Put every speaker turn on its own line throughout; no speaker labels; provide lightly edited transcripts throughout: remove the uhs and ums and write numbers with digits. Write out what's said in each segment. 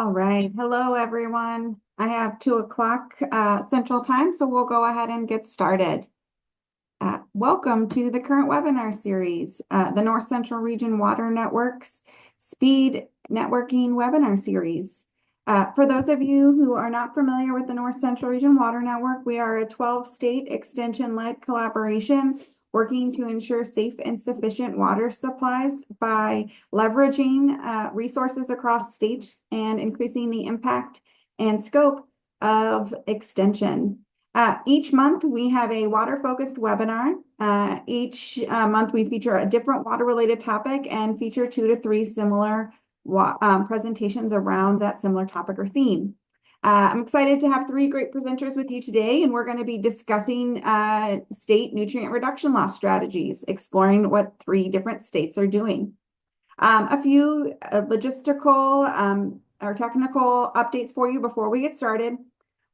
All right. Hello, everyone. I have 2 o'clock Central Time, so we'll go ahead and get started. Welcome to the current webinar series, the North Central Region Water Network's Speed Networking webinar series. For those of you who are not familiar with the North Central Region Water Network, we are a 12-state extension-led collaboration working to ensure safe and sufficient water supplies by leveraging resources across states and increasing the impact and scope of extension. Each month we have a water-focused webinar. Each month we feature a different water-related topic and feature 2 to 3 similar presentations around that similar topic or theme. I'm excited to have 3 great presenters with you today, and we're going to be discussing state nutrient reduction loss strategies, exploring what 3 different states are doing. A few logistical or technical updates for you before we get started.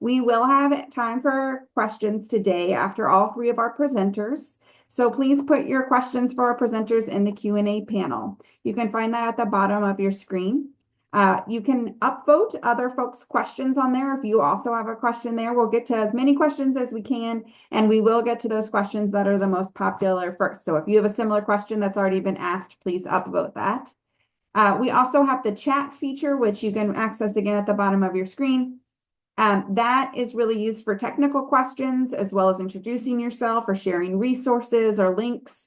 We will have time for questions today after all 3 of our presenters. So please put your questions for our presenters in the Q&A panel. You can find that at the bottom of your screen. You can upvote other folks' questions on there. If you also have a question there, we'll get to as many questions as we can, and we will get to those questions that are the most popular first. So if you have a similar question that's already been asked, please upvote that. We also have the chat feature, which you can access again at the bottom of your screen. That is really used for technical questions, as well as introducing yourself or sharing resources or links.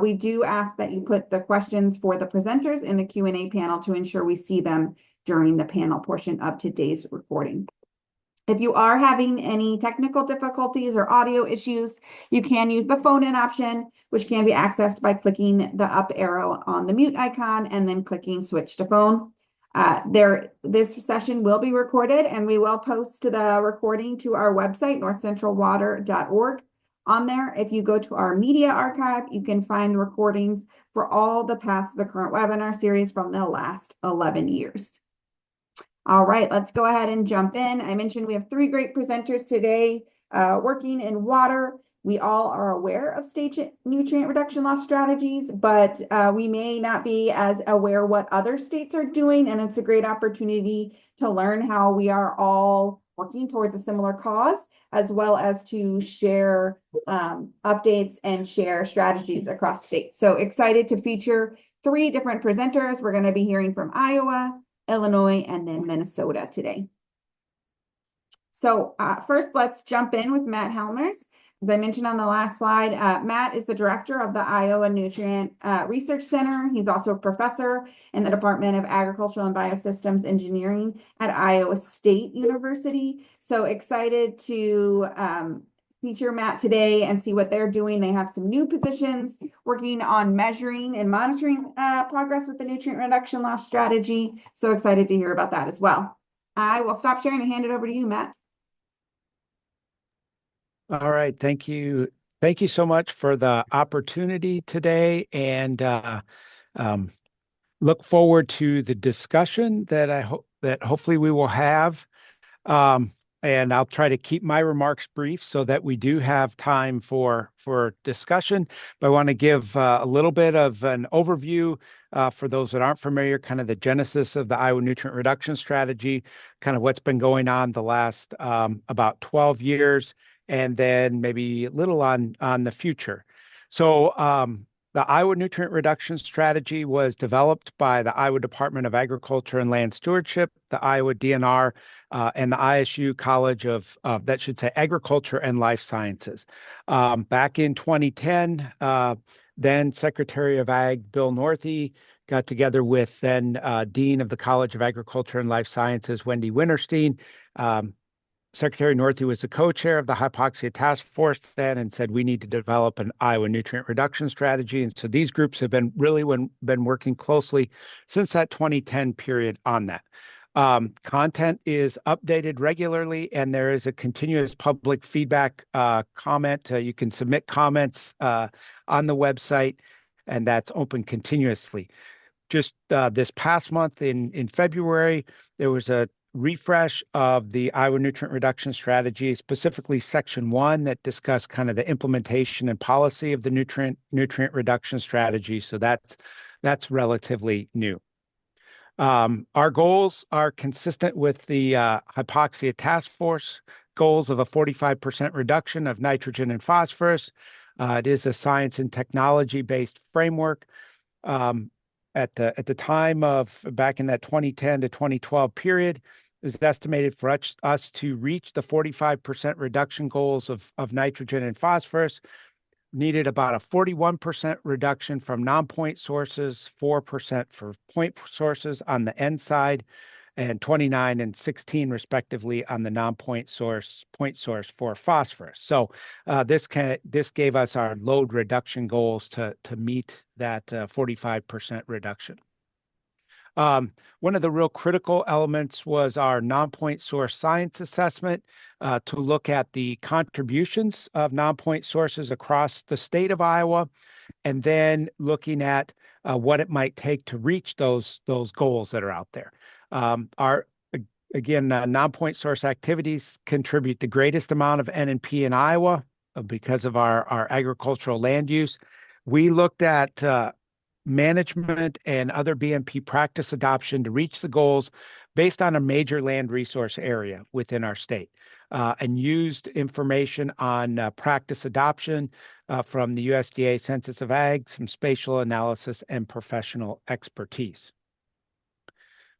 We do ask that you put the questions for the presenters in the Q&A panel to ensure we see them during the panel portion of today's recording. If you are having any technical difficulties or audio issues, you can use the phone-in option, which can be accessed by clicking the up arrow on the mute icon and then clicking switch to phone. This session will be recorded, and we will post the recording to our website, northcentralwater.org. On there, if you go to our media archive, you can find recordings for all the current webinar series from the last 11 years. All right, let's go ahead and jump in. I mentioned we have 3 great presenters today working in water. We all are aware of state nutrient reduction loss strategies, but we may not be as aware what other states are doing, and it's a great opportunity to learn how we are all working towards a similar cause, as well as to share updates and share strategies across states. So excited to feature 3 different presenters. We're going to be hearing from Iowa, Illinois, and then Minnesota today. So first, let's jump in with Matt Helmers. As I mentioned on the last slide, Matt is the director of the Iowa Nutrient Research Center. He's also a professor in the Department of Agricultural and Biosystems Engineering at Iowa State University. So excited to feature Matt today and see what they're doing. They have some new positions working on measuring and monitoring progress with the nutrient reduction loss strategy. So excited to hear about that as well. I will stop sharing and hand it over to you, Matt.
All right. Thank you. Thank you so much for the opportunity today, and look forward to the discussion that I hope that hopefully we will have. And I'll try to keep my remarks brief so that we do have time for discussion. But I want to give a little bit of an overview for those that aren't familiar, kind of the genesis of the Iowa Nutrient Reduction Strategy, kind of what's been going on the last about 12 years, and then maybe a little on the future. So the Iowa Nutrient Reduction Strategy was developed by the Iowa Department of Agriculture and Land Stewardship, the Iowa DNR, and the ISU College of Agriculture and Life Sciences. Back in 2010, then Secretary of Ag Bill Northey got together with then Dean of the College of Agriculture and Life Sciences, Wendy Winterstein. Secretary Northey was the co-chair of the hypoxia task force then, and said we need to develop an Iowa nutrient reduction strategy. And so these groups have been working closely since that 2010 period on that. Content is updated regularly, and there is a continuous public feedback comment. You can submit comments on the website, and that's open continuously. Just this past month in February, there was a refresh of the Iowa Nutrient Reduction Strategy, specifically Section 1 that discussed kind of the implementation and policy of the nutrient reduction strategy. So that's relatively new. Our goals are consistent with the Hypoxia Task Force goals of a 45% reduction of nitrogen and phosphorus. It is a science and technology-based framework. Um, at the time of back in that 2010 to 2012 period, it was estimated for us to reach the 45% reduction goals of nitrogen and phosphorus needed about a 41% reduction from non-point sources, 4% for point sources on the N side, and 29 and 16 respectively on the non-point source point source for phosphorus. So this gave us our load reduction goals to meet that 45% reduction. One of the real critical elements was our non-point source science assessment to look at the contributions of non-point sources across the state of Iowa, and then looking at what it might take to reach those goals that are out there. Our Again, non-point source activities contribute the greatest amount of N&P in Iowa because of our agricultural land use. We looked at management and other BMP practice adoption to reach the goals based on a major land resource area within our state, and used information on practice adoption from the USDA Census of Ag, some spatial analysis, and professional expertise.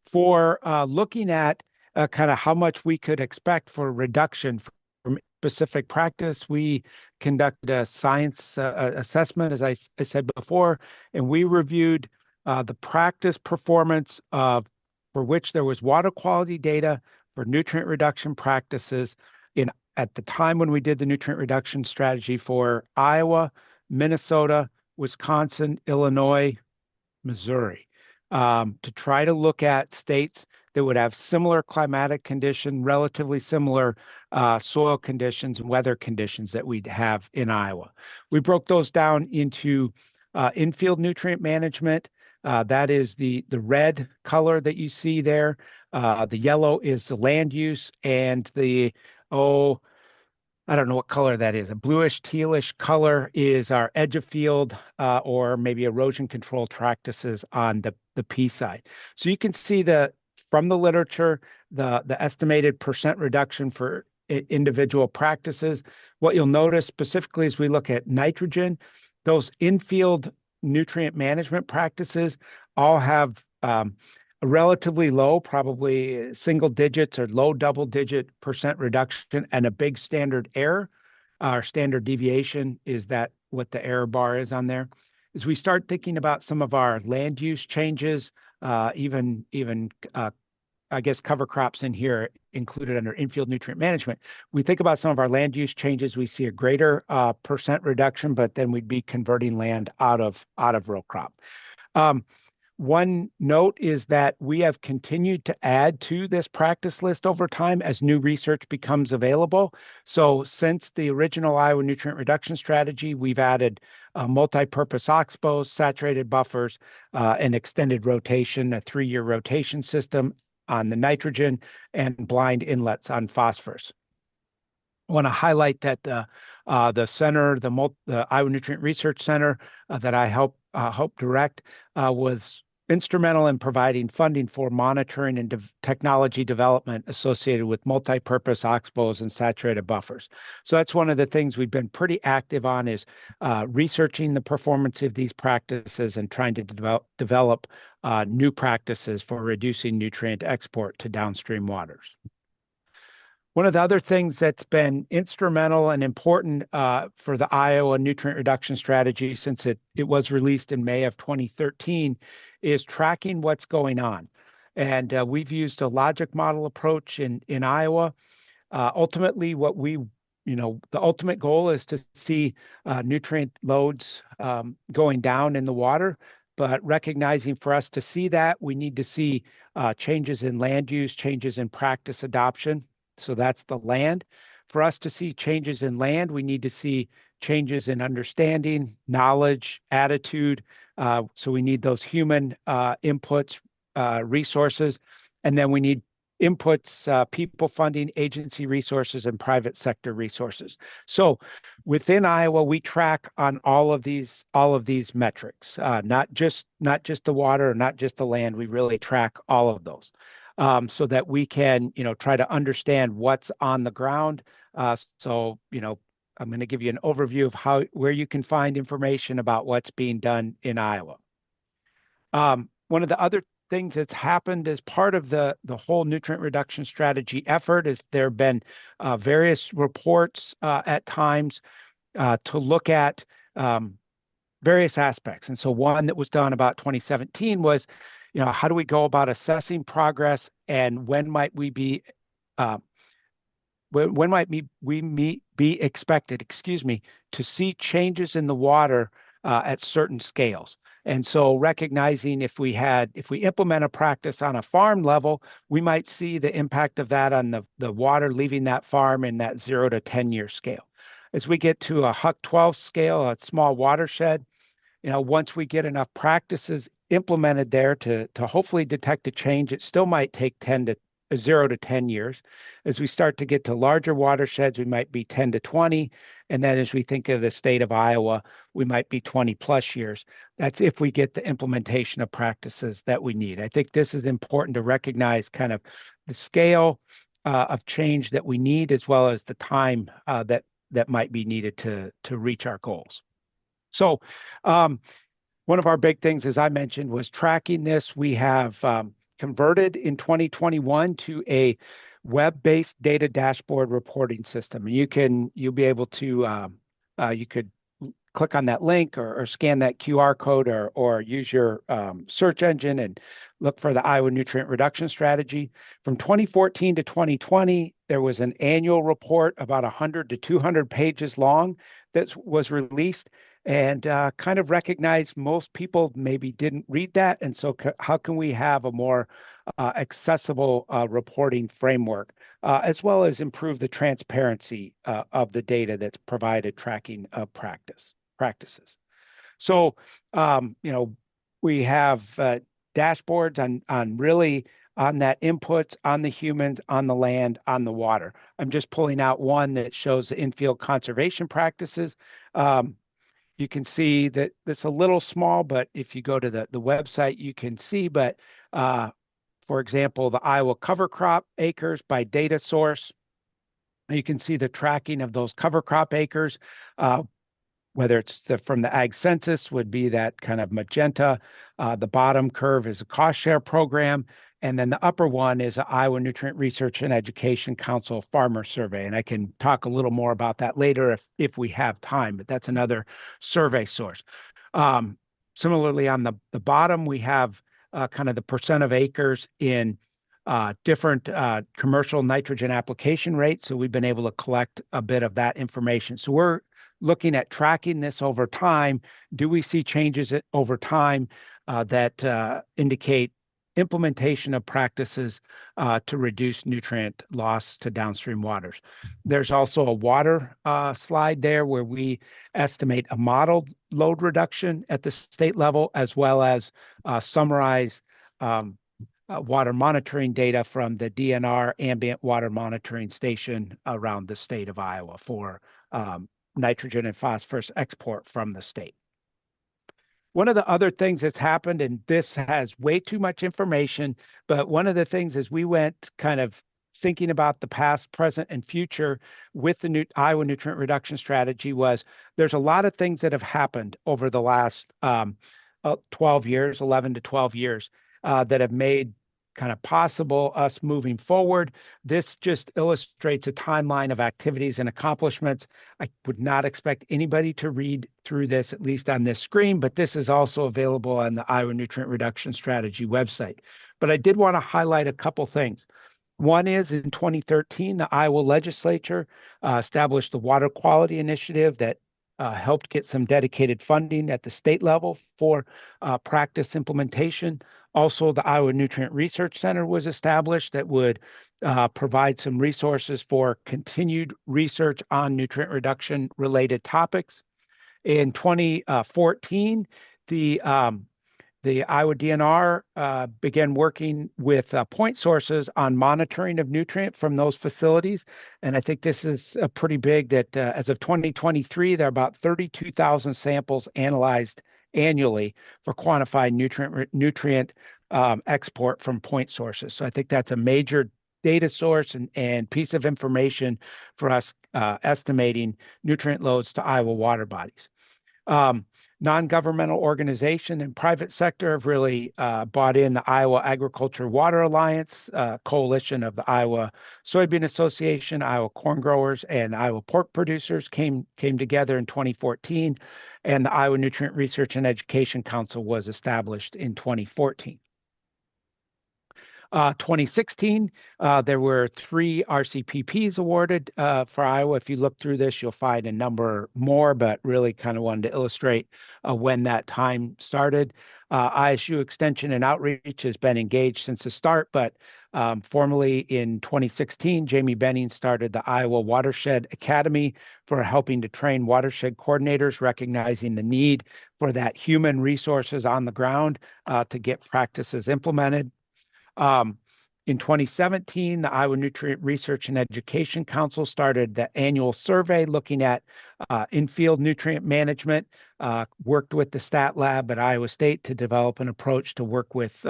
For looking at kind of how much we could expect for reduction from specific practice, we conducted a science assessment, as I said before, and we reviewed the practice performance for which there was water quality data for nutrient reduction practices at the time when we did the nutrient reduction strategy for Iowa, Minnesota, Wisconsin, Illinois, Missouri, to try to look at states that would have similar climatic condition, relatively similar soil conditions and weather conditions that we'd have in Iowa. We broke those down into infield nutrient management. That is the red color that you see there. The yellow is the land use, and I don't know what color that is. A bluish tealish color is our edge of field or maybe erosion control practices on the P side. So you can see from the literature, the estimated percent reduction for individual practices. What you'll notice specifically as we look at nitrogen, those infield nutrient management practices all have a relatively low, probably single digits or low double-digit percent reduction and a big standard error. Our standard deviation is that what the error bar is on there. As we start thinking about some of our land use changes, even I guess cover crops in here included under infield nutrient management. We think about some of our land use changes, we see a greater percent reduction, but then we'd be converting land out of row crop. One note is that we have continued to add to this practice list over time as new research becomes available. So since the original Iowa nutrient reduction strategy, we've added multi-purpose oxbows, saturated buffers, an extended rotation, a 3-year rotation system on the nitrogen, and blind inlets on phosphorus. I want to highlight that the center, the Iowa Nutrient Research Center that I help direct was instrumental in providing funding for monitoring and technology development associated with multi-purpose oxbows and saturated buffers. So that's one of the things we've been pretty active on is researching the performance of these practices and trying to develop new practices for reducing nutrient export to downstream waters. One of the other things that's been instrumental and important for the Iowa nutrient reduction strategy since it was released in May of 2013 is tracking what's going on. And we've used a logic model approach in Iowa. Ultimately, the ultimate goal is to see nutrient loads going down in the water. But recognizing for us to see that, we need to see changes in land use, changes in practice adoption. So that's the land. For us to see changes in land, we need to see changes in understanding, knowledge, attitude. So we need those human inputs, resources, and then we need inputs, people funding, agency resources, and private sector resources. So within Iowa, we track on all of these metrics, not just the water, not just the land. We really track all of those. So that we can, try to understand what's on the ground. So, I'm going to give you an overview of where you can find information about what's being done in Iowa. One of the other things that's happened as part of the whole nutrient reduction strategy effort is there have been various reports at times to look at various aspects. And so one that was done about 2017 was, how do we go about assessing progress, and when might we be uh, when might be expected, excuse me, to see changes in the water at certain scales? And so recognizing if we implement a practice on a farm level, we might see the impact of that on the water leaving that farm in that 0 to 10 year scale. As we get to a Huck 12 scale, a small watershed, once we get enough practices implemented there to hopefully detect a change, it still might take 0 to 10 years. As we start to get to larger watersheds, we might be 10 to 20. And then as we think of the state of Iowa, we might be 20 plus years. That's if we get the implementation of practices that we need. I think this is important to recognize kind of the scale of change that we need, as well as the time that might be needed to reach our goals. So one of our big things, as I mentioned, was tracking this. We have converted in 2021 to a web-based data dashboard reporting system. And you'll be able to, you could click on that link or scan that QR code or use your search engine and look for the Iowa Nutrient Reduction Strategy. From 2014 to 2020, there was an annual report about 100 to 200 pages long that was released, and kind of recognized most people maybe didn't read that. And so how can we have a more accessible reporting framework, as well as improve the transparency of the data that's provided tracking of practices. So, we have dashboards on really on that inputs, on the humans, on the land, on the water. I'm just pulling out one that shows the infield conservation practices. You can see that it's a little small, but if you go to the website, you can see. But for example, the Iowa cover crop acres by data source, you can see the tracking of those cover crop acres. Whether it's from the ag census would be that kind of magenta. The bottom curve is a cost share program. And then the upper one is the Iowa Nutrient Research and Education Council Farmer Survey. And I can talk a little more about that later if we have time, but that's another survey source. Similarly, on the bottom, we have kind of the percent of acres in different commercial nitrogen application rates. So we've been able to collect a bit of that information. So we're looking at tracking this over time. Do we see changes over time that indicate implementation of practices to reduce nutrient loss to downstream waters? There's also a water slide there where we estimate a modeled load reduction at the state level, as well as summarize water monitoring data from the DNR ambient water monitoring station around the state of Iowa for nitrogen and phosphorus export from the state. One of the other things that's happened, and this has way too much information, but one of the things as we went kind of thinking about the past, present, and future with the Iowa Nutrient Reduction Strategy was there's a lot of things that have happened over the last 12 years, 11 to 12 years, that have made kind of possible us moving forward. This just illustrates a timeline of activities and accomplishments. I would not expect anybody to read through this, at least on this screen, but this is also available on the Iowa Nutrient Reduction Strategy website. But I did want to highlight a couple things. One is in 2013, the Iowa legislature established the Water Quality Initiative that helped get some dedicated funding at the state level for practice implementation. Also, the Iowa Nutrient Research Center was established that would provide some resources for continued research on nutrient reduction related topics. In 2014, the The Iowa DNR began working with point sources on monitoring of nutrient from those facilities. And I think this is pretty big that as of 2023, there are about 32,000 samples analyzed annually for quantifying nutrient export from point sources. So I think that's a major data source and piece of information for us estimating nutrient loads to Iowa water bodies. Um, Non-governmental organization and private sector have really bought in. The Iowa Agriculture Water Alliance, coalition of the Iowa Soybean Association, Iowa Corn Growers, and Iowa Pork Producers came together in 2014, and the Iowa Nutrient Research and Education Council was established in 2014. 2016, there were 3 RCPPs awarded for Iowa. If you look through this, you'll find a number more, but really kind of wanted to illustrate when that time started. ISU Extension and Outreach has been engaged since the start, but formally in 2016, Jamie Benning started the Iowa Watershed Academy for helping to train watershed coordinators, recognizing the need for that human resources on the ground to get practices implemented. Um, in 2017, the Iowa Nutrient Research and Education Council started the annual survey looking at in-field nutrient management, worked with the Stat Lab at Iowa State to develop an approach to work with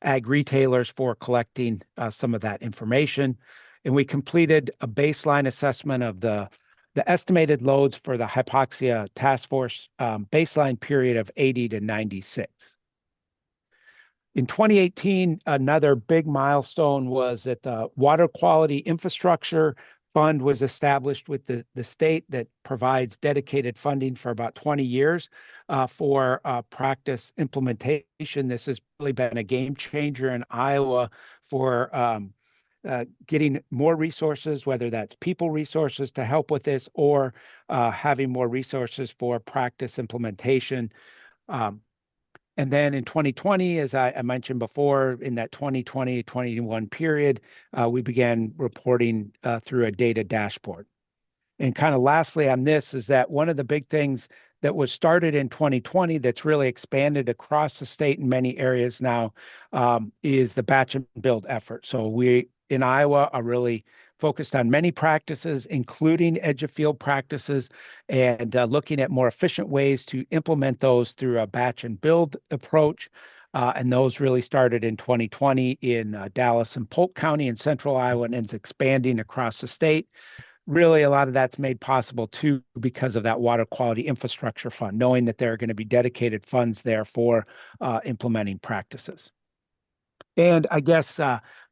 ag retailers for collecting some of that information. And we completed a baseline assessment of the estimated loads for the hypoxia task force baseline period of 80 to 96. In 2018, another big milestone was that the Water Quality Infrastructure Fund was established with the state that provides dedicated funding for about 20 years for practice implementation. This has really been a game changer in Iowa for getting more resources, whether that's people resources to help with this or having more resources for practice implementation. And then in 2020, as I mentioned before, in that 2020-21 period, we began reporting through a data dashboard. And kind of lastly on this is that one of the big things that was started in 2020 that's really expanded across the state in many areas now is the batch and build effort. So we in Iowa are really focused on many practices, including edge of field practices, and looking at more efficient ways to implement those through a batch and build approach. And those really started in 2020 in Dallas and Polk County in central Iowa and is expanding across the state. Really, a lot of that's made possible too because of that Water Quality Infrastructure Fund, knowing that there are going to be dedicated funds there for implementing practices. And I guess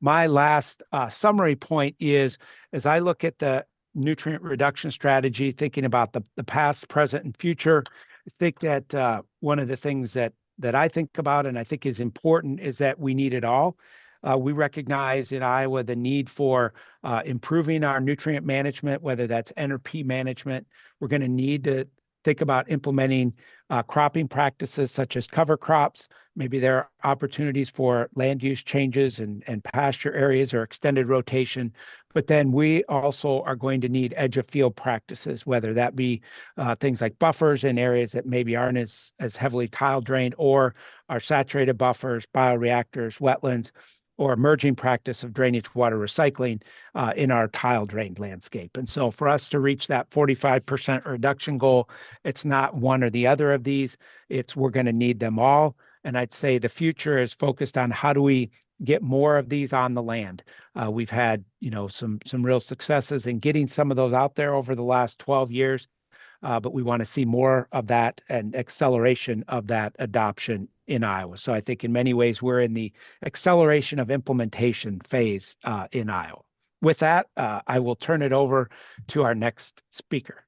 my last summary point is, as I look at the nutrient reduction strategy, thinking about the past, present, and future, I think that one of the things that I think about and I think is important is that we need it all. We recognize in Iowa the need for improving our nutrient management, whether that's NRP management. We're going to need to think about implementing cropping practices such as cover crops. Maybe there are opportunities for land use changes and pasture areas or extended rotation. But then we also are going to need edge of field practices, whether that be things like buffers in areas that maybe aren't as heavily tile drained or are saturated buffers, bioreactors, wetlands, or emerging practice of drainage water recycling in our tile drained landscape. And so for us to reach that 45% reduction goal, it's not one or the other of these, it's we're going to need them all. And I'd say the future is focused on how do we get more of these on the land. We've had, some real successes in getting some of those out there over the last 12 years, but we want to see more of that and acceleration of that adoption in Iowa. So I think in many ways we're in the acceleration of implementation phase in Iowa. With that, I will turn it over to our next speaker.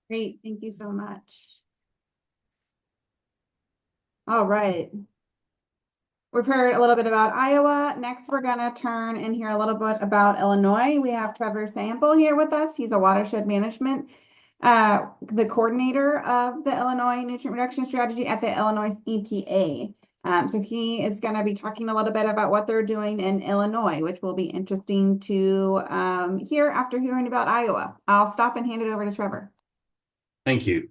Great, thank you so much. All right. We've heard a little bit about Iowa. Next, we're going to turn and hear a little bit about Illinois. We have Trevor Sample here with us. He's a watershed management, the coordinator of the Illinois Nutrient Reduction Strategy at the Illinois EPA. So he is going to be talking a little bit about what they're doing in Illinois, which will be interesting to hear after hearing about Iowa. I'll stop and hand it over to Trevor.
Thank you.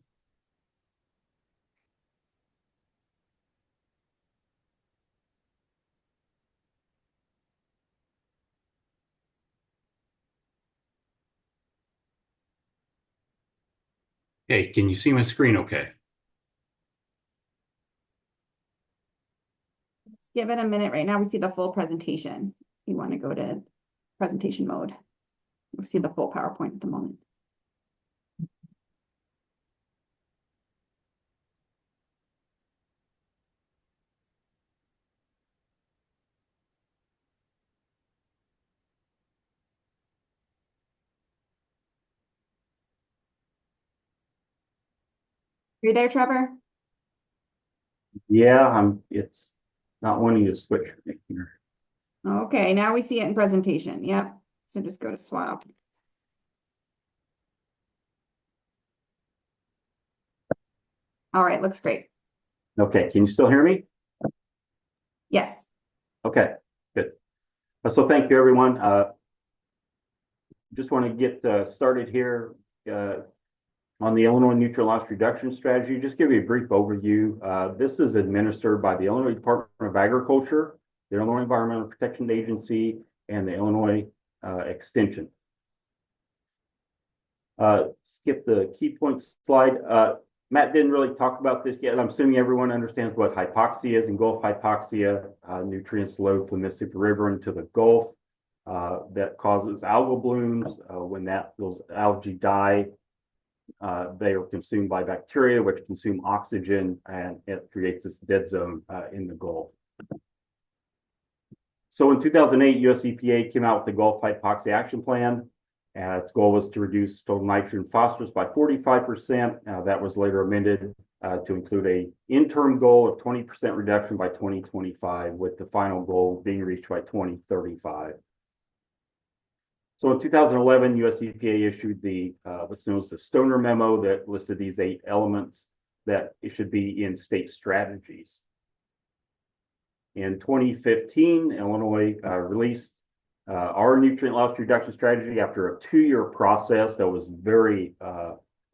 Hey, can you see my screen okay?
Let's give it a minute. Right now we see the full presentation. You want to go to presentation mode. We'll see the full PowerPoint at the moment. You there, Trevor?
Yeah, it's not wanting to switch here.
Okay, now we see it in presentation. Yep. So just go to swap. All right, looks great.
Okay, can you still hear me?
Yes.
Okay, good. So thank you, everyone. Just want to get started here uh, on the Illinois Nutrient Loss Reduction Strategy. Just give you a brief overview. This is administered by the Illinois Department of Agriculture, the Illinois Environmental Protection Agency, and the Illinois Extension. Skip the key points slide. Matt didn't really talk about this yet. I'm assuming everyone understands what hypoxia is. Engulf hypoxia, nutrients load from the Mississippi River into the Gulf that causes algal blooms. When those algae die, they are consumed by bacteria, which consume oxygen, and it creates this dead zone in the Gulf. So in 2008, US EPA came out with the Gulf Hypoxia Action Plan. Its goal was to reduce total nitrogen and phosphorus by 45%. That was later amended to include an interim goal of 20% reduction by 2025, with the final goal being reached by 2035. So in 2011, US EPA issued what's known as the Stoner Memo that listed these 8 elements that it should be in state strategies. In 2015, Illinois released our nutrient loss reduction strategy after a 2-year process that was very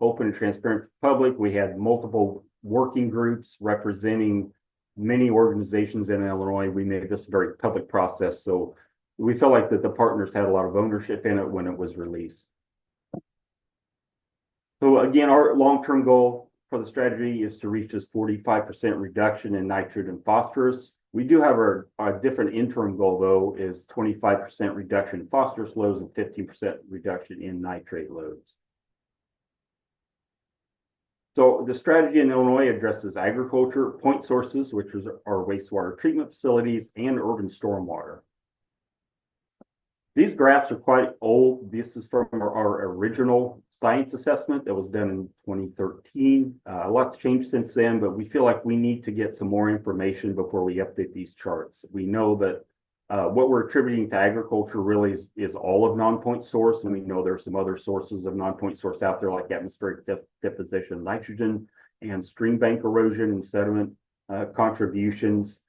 open and transparent to the public. We had multiple working groups representing many organizations in Illinois. We made this a very public process, so we felt like that the partners had a lot of ownership in it when it was released. So again, our long-term goal for the strategy is to reach this 45% reduction in nitrogen and phosphorus. We do have our different interim goal, though, is 25% reduction in phosphorus loads and 15% reduction in nitrate loads. So the strategy in Illinois addresses agriculture, point sources, which are wastewater treatment facilities, and urban stormwater. These graphs are quite old. This is from our original science assessment that was done in 2013. A lot's changed since then, but we feel like we need to get some more information before we update these charts. We know that what we're attributing to agriculture really is all of non-point source, and we know there are some other sources of non-point source out there, like atmospheric deposition of nitrogen and stream bank erosion and sediment contributions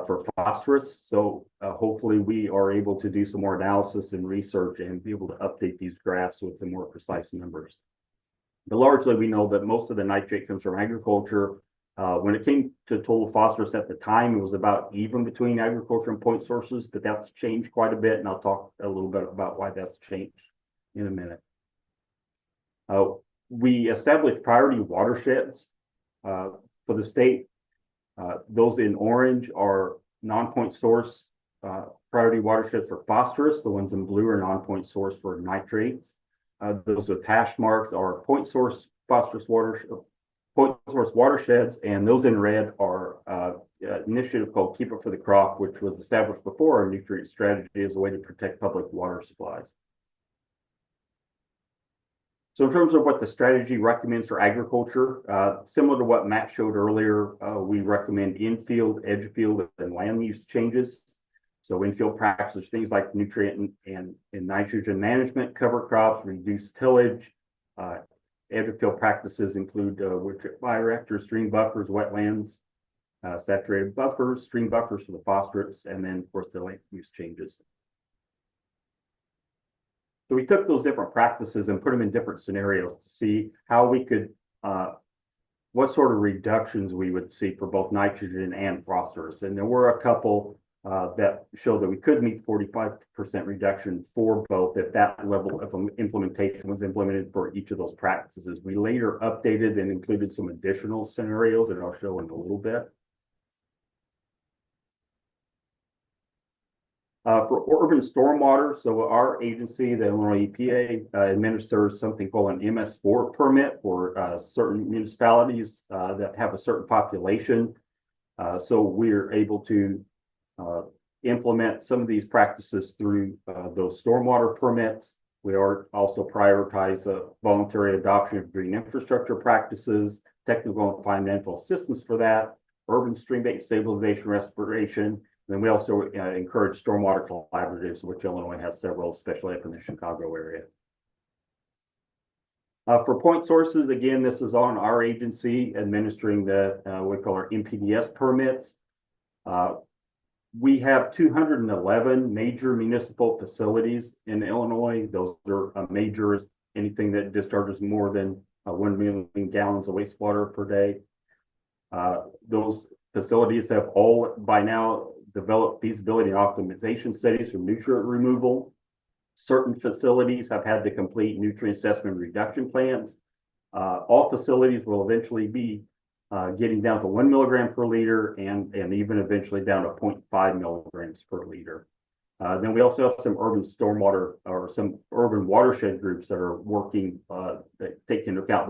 for phosphorus. So hopefully we are able to do some more analysis and research and be able to update these graphs with some more precise numbers. But largely we know that most of the nitrate comes from agriculture. When it came to total phosphorus at the time, it was about even between agriculture and point sources, but that's changed quite a bit, and I'll talk a little bit about why that's changed in a minute. We established priority watersheds for the state. Those in orange are non-point source priority watersheds for phosphorus. The ones in blue are non-point source for nitrates. Those with hash marks are point source phosphorus watersheds, and those in red are an initiative called Keep It for the Crop, which was established before our nutrient strategy as a way to protect public water supplies. So in terms of what the strategy recommends for agriculture, similar to what Matt showed earlier, we recommend infield, edge field, and land use changes. So infield practices, things like nutrient and nitrogen management, cover crops, reduce tillage. Edge field practices include bioreactors, stream buffers, wetlands, saturated buffers, stream buffers for the phosphorus, and then of course the land use changes. So we took those different practices and put them in different scenarios to see how we could, what sort of reductions we would see for both nitrogen and phosphorus. And there were a couple that showed that we could meet 45% reduction for both if that level of implementation was implemented for each of those practices. We later updated and included some additional scenarios that I'll show in a little bit. For urban stormwater, so our agency, the Illinois EPA, administers something called an MS4 permit for certain municipalities that have a certain population. So we're able to implement some of these practices through those stormwater permits. We are also prioritize voluntary adoption of green infrastructure practices, technical and financial assistance for that, urban stream-based stabilization, restoration. Then we also encourage stormwater collaboratives, which Illinois has several, especially up in the Chicago area. For point sources, again, this is on our agency administering the what we call our MPDS permits. We have 211 major municipal facilities in Illinois. Those are major as anything that discharges more than 1 million gallons of wastewater per day. Those facilities have all by now developed feasibility and optimization studies for nutrient removal. Certain facilities have had to complete nutrient assessment reduction plans. All facilities will eventually be getting down to 1 milligram per liter and even eventually down to 0.5 milligrams per liter. Then we also have some urban stormwater or some urban watershed groups that are working that take into account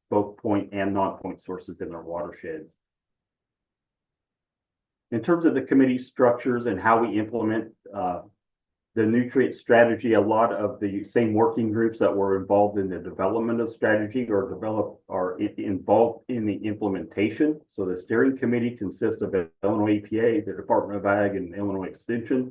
both point and non-point sources in their watersheds. In terms of the committee structures and how we implement the nutrient strategy, a lot of the same working groups that were involved in the development of strategy are involved in the implementation. So the steering committee consists of the Illinois EPA, the Department of Ag, and Illinois Extension.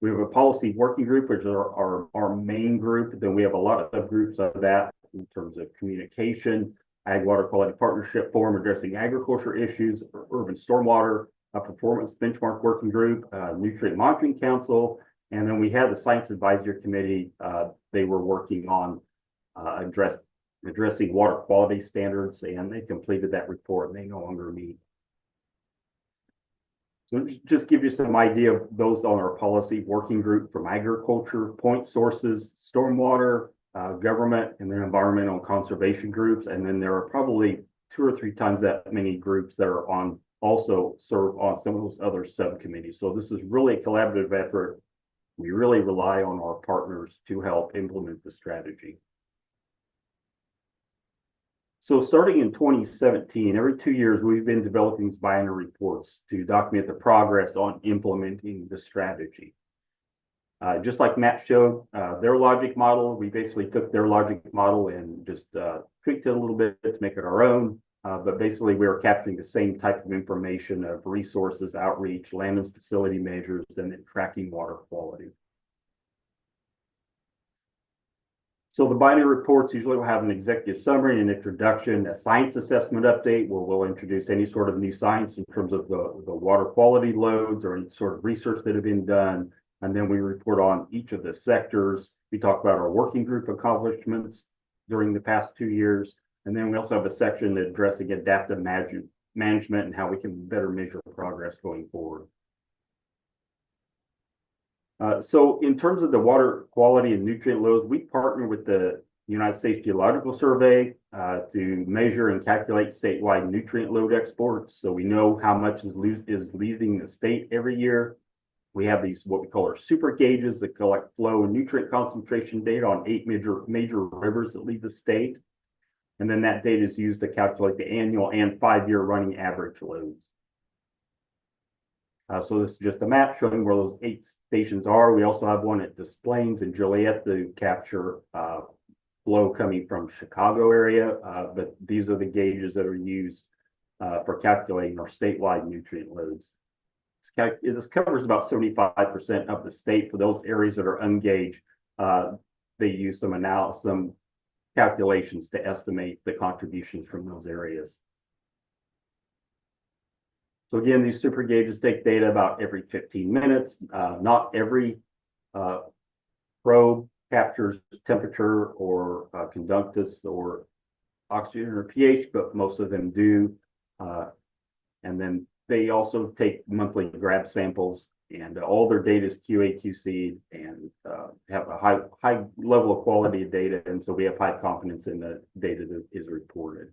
We have a policy working group, which is our main group. Then we have a lot of subgroups of that in terms of communication, Ag Water Quality Partnership Forum addressing agriculture issues, urban stormwater, a performance benchmark working group, nutrient monitoring council, and then we have the science advisory committee. They were working on addressing water quality standards, and they completed that report, and they no longer meet. So just give you some idea of those on our policy working group: from agriculture, point sources, stormwater, government, and then environmental and conservation groups. And then there are probably 2 or 3 times that many groups that are on also serve on some of those other subcommittees. So this is really a collaborative effort. We really rely on our partners to help implement the strategy. So starting in 2017, every 2 years, we've been developing these biennial reports to document the progress on implementing the strategy. Just like Matt showed, their logic model, we basically took their logic model and just tweaked it a little bit to make it our own. But basically, we are capturing the same type of information of resources, outreach, land and facility measures, and then tracking water quality. So the binary reports usually will have an executive summary, an introduction, a science assessment update, where we'll introduce any sort of new science in terms of the water quality loads or any sort of research that have been done. And then we report on each of the sectors. We talk about our working group accomplishments during the past 2 years. And then we also have a section addressing adaptive management and how we can better measure progress going forward. So in terms of the water quality and nutrient loads, we partner with the United States Geological Survey to measure and calculate statewide nutrient load exports. So we know how much is leaving the state every year. We have these, what we call our super gauges, that collect flow and nutrient concentration data on 8 major rivers that leave the state. And then that data is used to calculate the annual and 5-year running average loads. So this is just a map showing where those 8 stations are. We also have one at Des Plaines and Joliet to capture flow coming from Chicago area. But these are the gauges that are used for calculating our statewide nutrient loads. This covers about 75% of the state. For those areas that are ungaged, they use some calculations to estimate the contributions from those areas. So again, these super gauges take data about every 15 minutes. Not every probe captures temperature or conductance or oxygen or pH, but most of them do. And then they also take monthly grab samples And all their data is QA, QC, and have a high level of quality of data. And so we have high confidence in the data that is reported.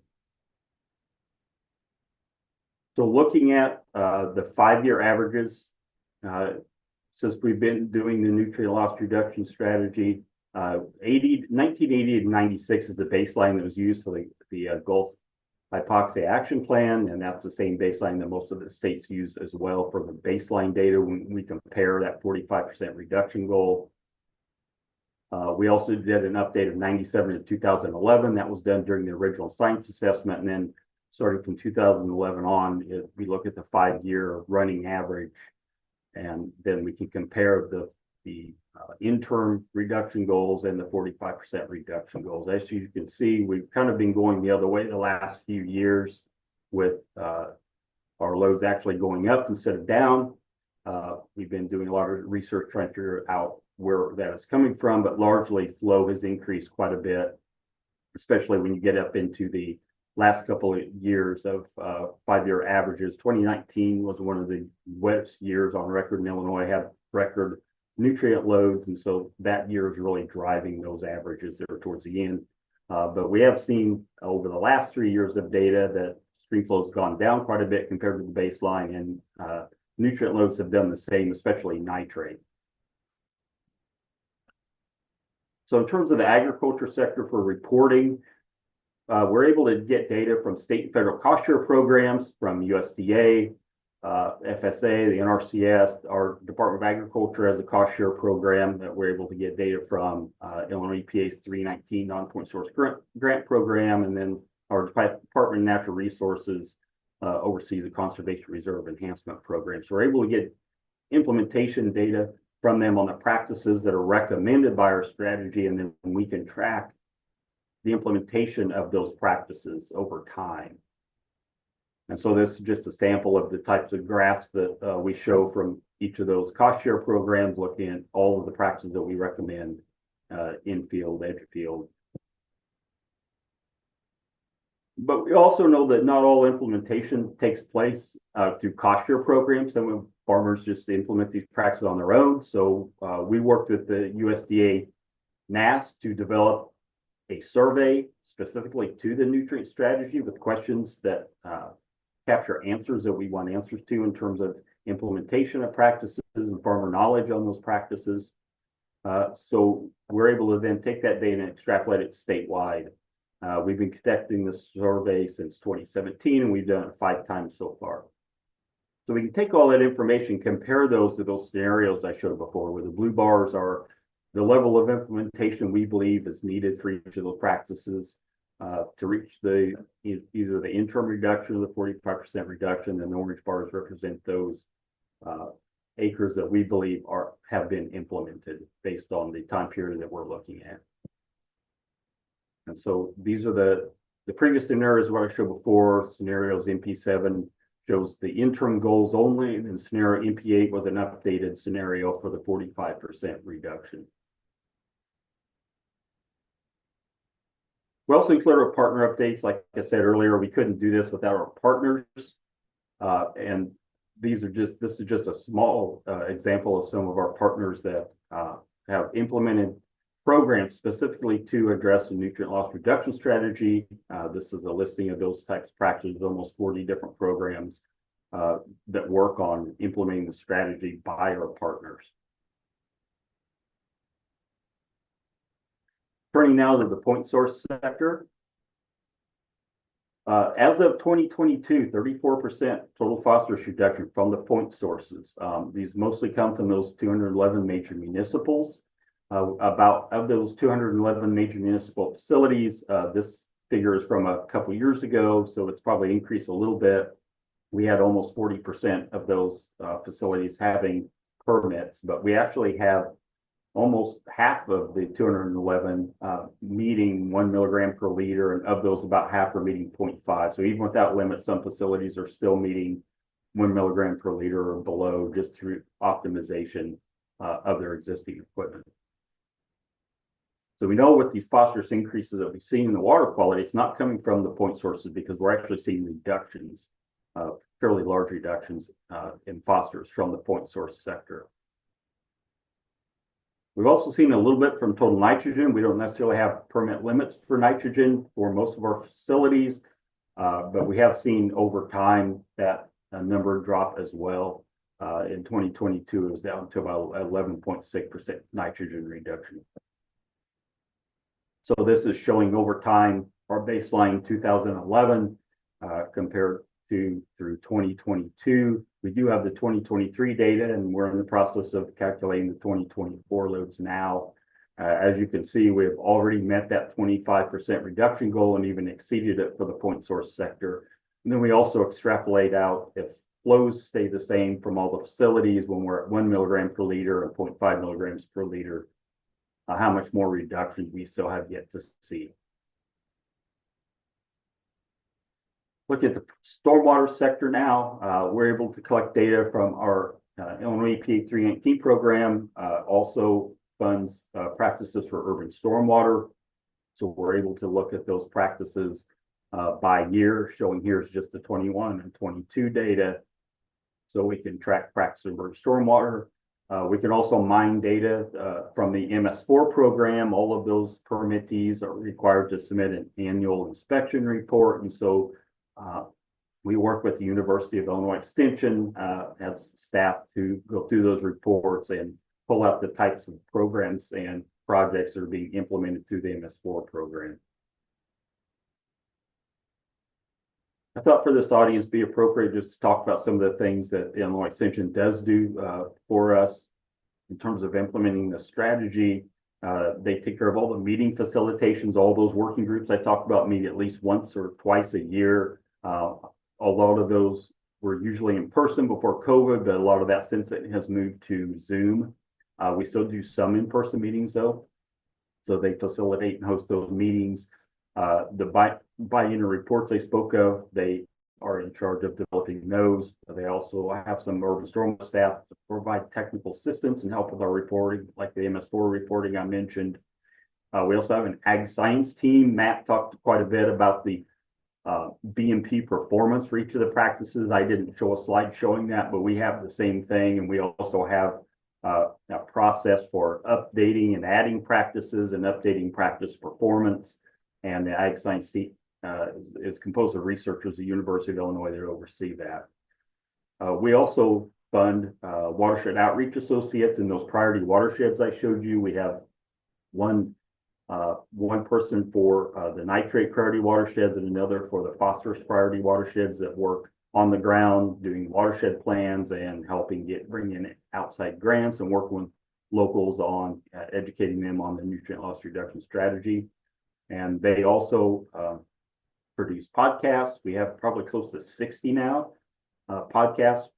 So looking at the 5-year averages, since we've been doing the nutrient loss reduction strategy, 1980 to 96 is the baseline that was used for the Gulf Hypoxia Action Plan, and that's the same baseline that most of the states use as well for the baseline data when we compare that 45% reduction goal. We also did an update of 97 to 2011. That was done during the original science assessment, and then starting from 2011 on, we look at the 5-year running average, and then we can compare the interim reduction goals and the 45% reduction goals. As you can see, we've kind of been going the other way the last few years with our loads actually going up instead of down. We've been doing a lot of research trying to figure out where that is coming from, but largely flow has increased quite a bit, especially when you get up into the last couple of years of 5-year averages. 2019 was one of the wettest years on record in Illinois, had record nutrient loads, and so that year is really driving those averages there towards the end. But we have seen over the last 3 years of data that stream flow has gone down quite a bit compared to the baseline, and nutrient loads have done the same, especially nitrate. So in terms of the agriculture sector for reporting, we're able to get data from state and federal cost share programs, from USDA, FSA, the NRCS. Our Department of Agriculture has a cost share program that we're able to get data from. Illinois EPA's 319 non-point source grant program, and then our Department of Natural Resources oversees the Conservation Reserve Enhancement Program. So we're able to get implementation data from them on the practices that are recommended by our strategy, and then we can track the implementation of those practices over time. And so this is just a sample of the types of graphs that we show from each of those cost share programs, looking at all of the practices that we recommend in field, edge field. But we also know that not all implementation takes place through cost share programs. Some farmers just implement these practices on their own. So we worked with the USDA NASS to develop a survey specifically to the nutrient strategy with questions that capture answers that we want answers to in terms of implementation of practices and farmer knowledge on those practices. So we're able to then take that data and extrapolate it statewide. We've been conducting this survey since 2017, and we've done it 5 times so far. So we can take all that information, compare those to those scenarios I showed before, where the blue bars are the level of implementation we believe is needed for each of those practices to reach either the interim reduction or the 45% reduction, and the orange bars represent those acres that we believe have been implemented based on the time period that we're looking at. And so these are the previous scenarios what I showed before. Scenarios MP7 shows the interim goals only, and scenario MP8 was an updated scenario for the 45% reduction. We also include our partner updates. Like I said earlier, we couldn't do this without our partners. And this is just a small example of some of our partners that have implemented programs specifically to address the nutrient loss reduction strategy. This is a listing of those types of practices, almost 40 different programs that work on implementing the strategy by our partners. Turning now to the point source sector. As of 2022, 34% total phosphorus reduction from the point sources. These mostly come from those 211 major municipals. About of those 211 major municipal facilities, this figure is from a couple years ago, so it's probably increased a little bit. We had almost 40% of those facilities having permits, but we actually have almost half of the 211 meeting 1 milligram per liter, and of those, about half are meeting 0.5. So even without limits, some facilities are still meeting 1 milligram per liter or below, just through optimization of their existing equipment. So we know with these phosphorus increases that we've seen in the water quality, it's not coming from the point sources, because we're actually seeing reductions fairly large reductions in phosphorus from the point source sector. We've also seen a little bit from total nitrogen. We don't necessarily have permit limits for nitrogen for most of our facilities, but we have seen over time that number drop as well. In 2022, it was down to about 11.6% nitrogen reduction. So this is showing over time our baseline 2011 compared to through 2022. We do have the 2023 data, and we're in the process of calculating the 2024 loads now. As you can see, we've already met that 25% reduction goal and even exceeded it for the point source sector. And then we also extrapolate out if flows stay the same from all the facilities when we're at 1 milligram per liter and 0.5 milligrams per liter, how much more reduction we still have yet to see. Looking at the stormwater sector now, we're able to collect data from our Illinois EPA 319 program, also funds practices for urban stormwater. So we're able to look at those practices by year, showing here is just the 21 and 22 data. So we can track practice of urban stormwater. We can also mine data from the MS4 program. All of those permittees are required to submit an annual inspection report. And so we work with the University of Illinois Extension as staff to go through those reports and pull out the types of programs and projects that are being implemented through the MS4 program. I thought for this audience be appropriate just to talk about some of the things that the Illinois Extension does do for us in terms of implementing the strategy. They take care of all the meeting facilitations, all those working groups I talked about meet at least once or twice a year. A lot of those were usually in person before COVID, but a lot of that since it has moved to Zoom. We still do some in-person meetings though. So they facilitate and host those meetings. The bi-unit reports I spoke of, they are in charge of developing those. They also have some urban stormwater staff to provide technical assistance and help with our reporting, like the MS4 reporting I mentioned. We also have an ag science team. Matt talked quite a bit about the BMP performance for each of the practices. I didn't show a slide showing that, but we have the same thing. And we also have a process for updating and adding practices and updating practice performance. And the ag science team is composed of researchers at the University of Illinois that oversee that. We also fund watershed outreach associates in those priority watersheds I showed you. We have one person for the nitrate priority watersheds and another for the phosphorus priority watersheds that work on the ground doing watershed plans and helping bring in outside grants and working with locals on educating them on the nutrient loss reduction strategy. And they also produce podcasts. We have probably close to 60 now podcasts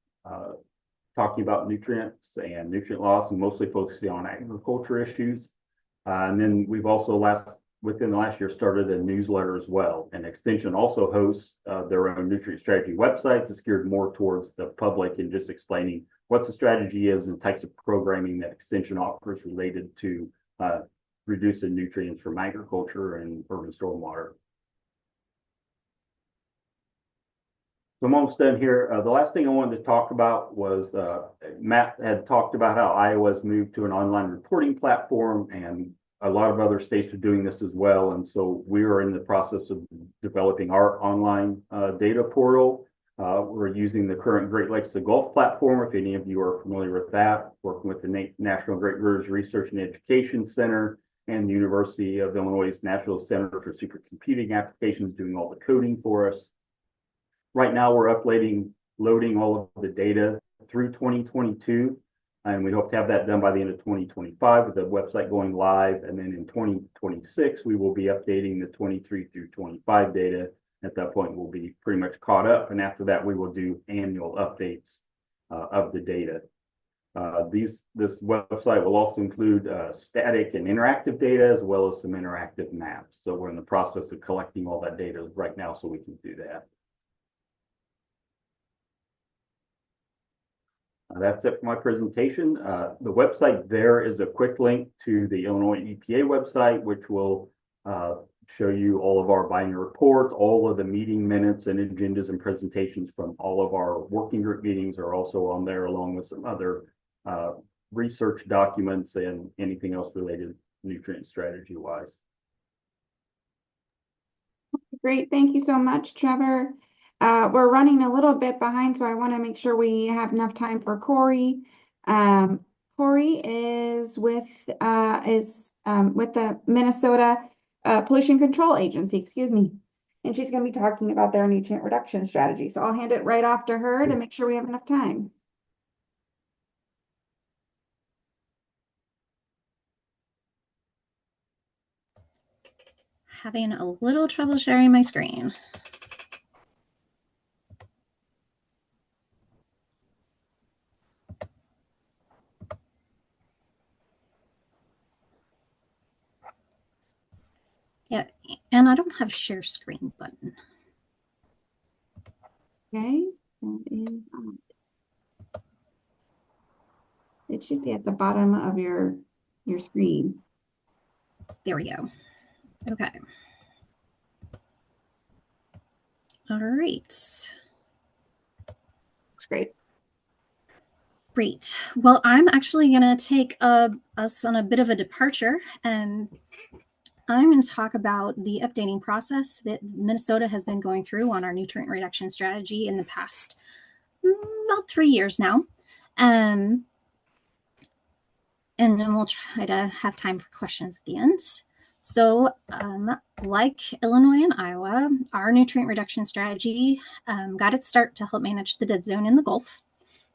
talking about nutrients and nutrient loss, and mostly focusing on agriculture issues. And then we've also within the last year started a newsletter as well. And Extension also hosts their own nutrient strategy website that's geared more towards the public and just explaining what the strategy is and types of programming that Extension offers related to reducing nutrients from agriculture and urban stormwater. So I'm almost done here. The last thing I wanted to talk about was Matt had talked about how Iowa's moved to an online reporting platform, and a lot of other states are doing this as well. And so we are in the process of developing our online data portal. We're using the current Great Lakes to Gulf platform, if any of you are familiar with that, working with the National Great Rivers Research and Education Center and the University of Illinois' National Center for Supercomputing Applications doing all the coding for us. Right now, we're loading all of the data through 2022, and we hope to have that done by the end of 2025 with the website going live. And then in 2026, we will be updating the 23 through 25 data. At that point, we'll be pretty much caught up. And after that, we will do annual updates of the data. This website will also include static and interactive data, as well as some interactive maps. So we're in the process of collecting all that data right now so we can do that. That's it for my presentation. The website there is a quick link to the Illinois EPA website, which will show you all of our biannual reports, all of the meeting minutes and agendas and presentations from all of our working group meetings are also on there, along with some other research documents and anything else related nutrient strategy wise.
Great. Thank you so much, Trevor. We're running a little bit behind, so I want to make sure we have enough time for Corrie. Corrie is with the Minnesota Pollution Control Agency, excuse me. And she's going to be talking about their nutrient reduction strategy. So I'll hand it right off to her to make sure we have enough time.
Having a little trouble sharing my screen. Yeah, and I don't have a share screen button.
Okay, that is on. It should be at the bottom of your screen.
There we go. Okay. All right.
Looks great.
Great. Well, I'm actually going to take us on a bit of a departure, and I'm going to talk about the updating process that Minnesota has been going through on our nutrient reduction strategy in the past about 3 years now. And then we'll try to have time for questions at the end. So like Illinois and Iowa, our nutrient reduction strategy got its start to help manage the dead zone in the Gulf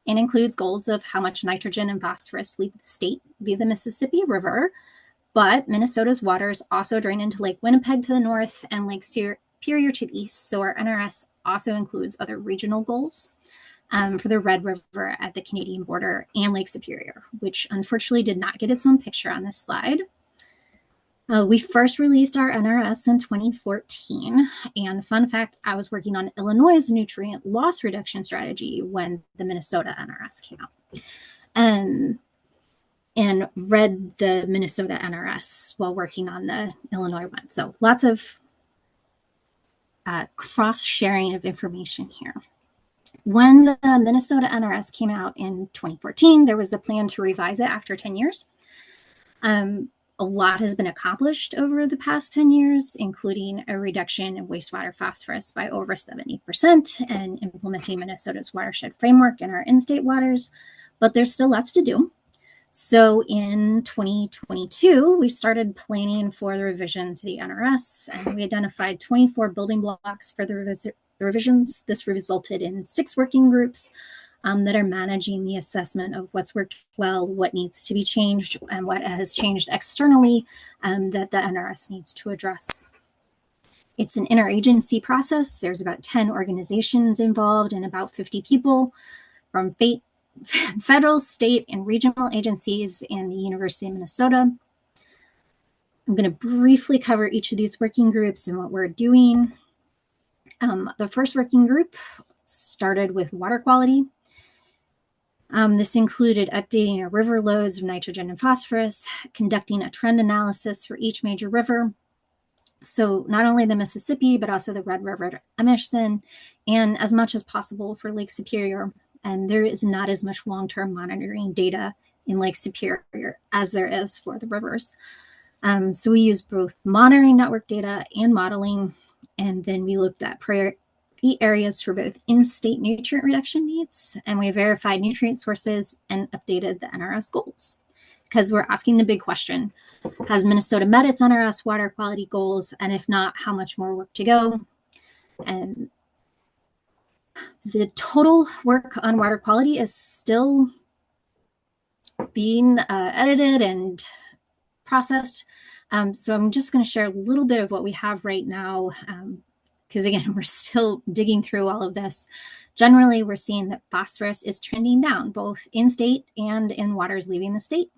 and includes goals of how much nitrogen and phosphorus leave the state via the Mississippi River. But Minnesota's waters also drain into Lake Winnipeg to the north and Lake Superior to the east. So our NRS also includes other regional goals for the Red River at the Canadian border and Lake Superior, which unfortunately did not get its own picture on this slide. We first released our NRS in 2014. And fun fact, I was working on Illinois' nutrient loss reduction strategy when the Minnesota NRS came out. And read the Minnesota NRS while working on the Illinois one. So lots of cross-sharing of information here. When the Minnesota NRS came out in 2014, there was a plan to revise it after 10 years. A lot has been accomplished over the past 10 years, including a reduction in wastewater phosphorus by over 70% and implementing Minnesota's watershed framework in our in-state waters, but there's still lots to do. So in 2022, we started planning for the revision to the NRS, and we identified 24 building blocks for the revisions. This resulted in 6 working groups that are managing the assessment of what's worked well, what needs to be changed, and what has changed externally that the NRS needs to address. It's an interagency process. There's about 10 organizations involved and about 50 people from federal, state, and regional agencies and the University of Minnesota. I'm going to briefly cover each of these working groups and what we're doing. The first working group started with water quality. This included updating our river loads of nitrogen and phosphorus, conducting a trend analysis for each major river. So not only the Mississippi, but also the Red River Emerson, and as much as possible for Lake Superior. And there is not as much long-term monitoring data in Lake Superior as there is for the rivers. So we used both monitoring network data and modeling, and then we looked at priority areas for both in-state nutrient reduction needs, and we verified nutrient sources and updated the NRS goals. Because we're asking the big question, has Minnesota met its NRS water quality goals? And if not, how much more work to go? And the total work on water quality is still being edited and processed. So I'm just going to share a little bit of what we have right now, because again, we're still digging through all of this. Generally, we're seeing that phosphorus is trending down, both in-state and in waters leaving the state.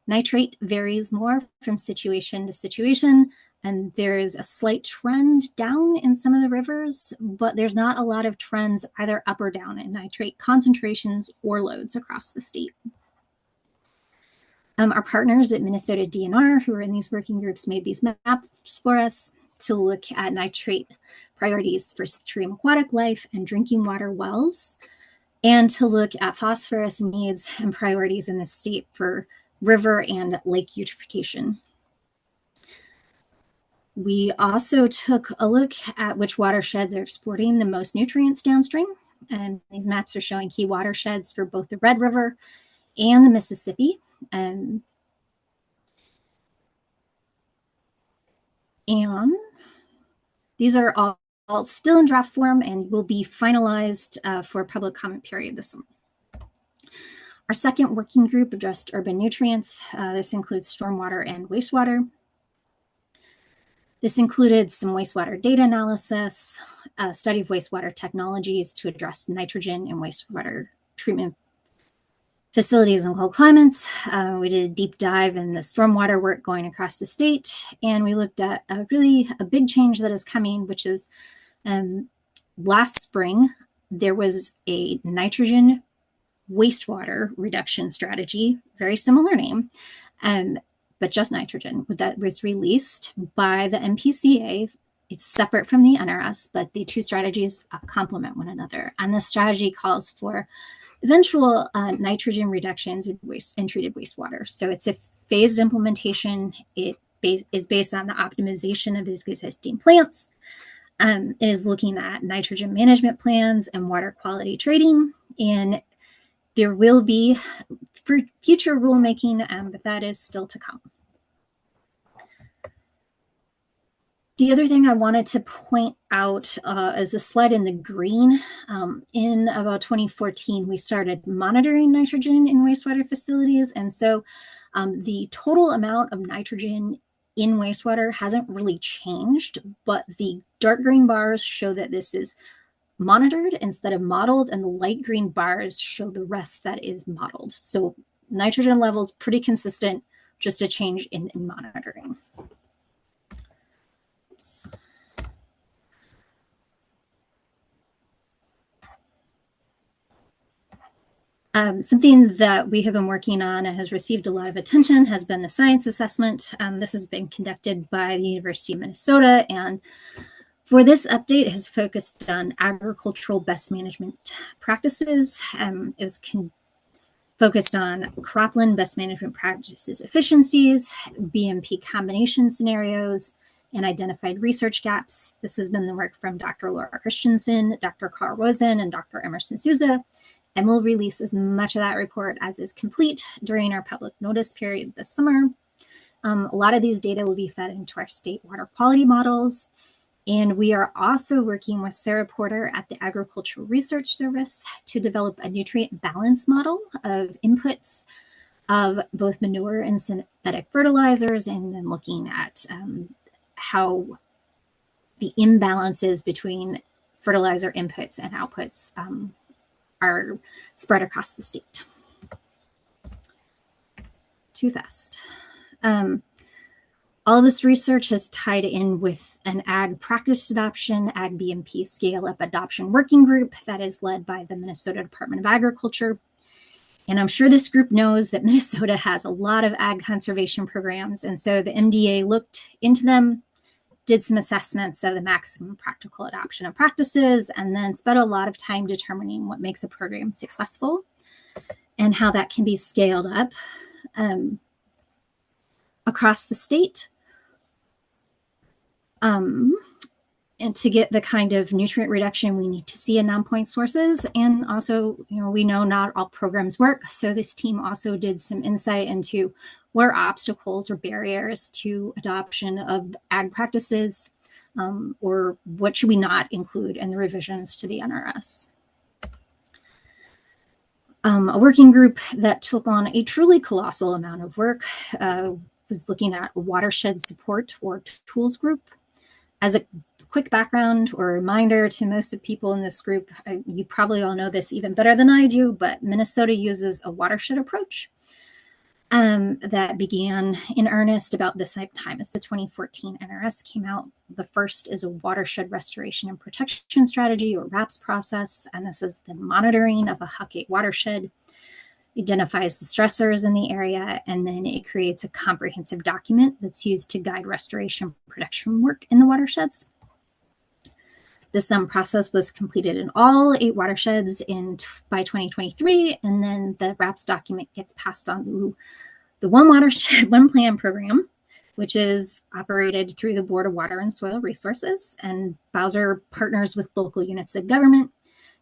Nitrate varies more from situation to situation, and there is a slight trend down in some of the rivers, but there's not a lot of trends either up or down in nitrate concentrations or loads across the state. Our partners at Minnesota DNR, who are in these working groups, made these maps for us. to look at nitrate priorities for stream aquatic life and drinking water wells, and to look at phosphorus needs and priorities in the state for river and lake eutrophication. We also took a look at which watersheds are exporting the most nutrients downstream. And these maps are showing key watersheds for both the Red River and the Mississippi. And these are all still in draft form and will be finalized for a public comment period this summer. Our second working group addressed urban nutrients. This includes stormwater and wastewater. This included some wastewater data analysis, a study of wastewater technologies to address nitrogen in wastewater treatment facilities in cold climates. We did a deep dive in the stormwater work going across the state, and we looked at a big change that is coming, which is last spring, there was a nitrogen wastewater reduction strategy, very similar name, but just nitrogen, that was released by the MPCA. It's separate from the NRS, but the two strategies complement one another. And the strategy calls for eventual nitrogen reductions in treated wastewater. So it's a phased implementation. It is based on the optimization of existing plants. It is looking at nitrogen management plans and water quality trading. And there will be for future rulemaking, but that is still to come. The other thing I wanted to point out is the slide in the green. In about 2014, we started monitoring nitrogen in wastewater facilities. And so the total amount of nitrogen in wastewater hasn't really changed, but the dark green bars show that this is monitored instead of modeled, and the light green bars show the rest that is modeled. So nitrogen levels pretty consistent, just a change in monitoring. Something that we have been working on and has received a lot of attention has been the science assessment. This has been conducted by the University of Minnesota, and for this update, it has focused on agricultural best management practices. It was focused on cropland best management practices efficiencies, BMP combination scenarios, and identified research gaps. This has been the work from Dr. Laura Christensen, Dr. Carl Rosen, and Dr. Emerson Souza. And we'll release as much of that report as is complete during our public notice period this summer. A lot of these data will be fed into our state water quality models. And we are also working with Sarah Porter at the Agricultural Research Service to develop a nutrient balance model of inputs of both manure and synthetic fertilizers, and then looking at how the imbalances between fertilizer inputs and outputs are spread across the state. Too fast. All of this research is tied in with an ag practice adoption, ag BMP scale-up adoption working group that is led by the Minnesota Department of Agriculture. And I'm sure this group knows that Minnesota has a lot of ag conservation programs. And so the MDA looked into them, did some assessments of the maximum practical adoption of practices, and then spent a lot of time determining what makes a program successful and how that can be scaled up across the state. And to get the kind of nutrient reduction we need to see in non-point sources. And also, we know not all programs work. So this team also did some insight into what are obstacles or barriers to adoption of ag practices, or what should we not include in the revisions to the NRS. A working group that took on a truly colossal amount of work was looking at watershed support or tools group. As a quick background or reminder to most of the people in this group, you probably all know this even better than I do, but Minnesota uses a watershed approach that began in earnest about the same time as the 2014 NRS came out. The first is a watershed restoration and protection strategy, or RAPS process, and this is the monitoring of a Huck 8 watershed. identifies the stressors in the area, and then it creates a comprehensive document that's used to guide restoration protection work in the watersheds. This process was completed in all 8 watersheds by 2023, and then the RAPS document gets passed on to the One Watershed, One Plan program, which is operated through the Board of Water and Soil Resources, and Bowser partners with local units of government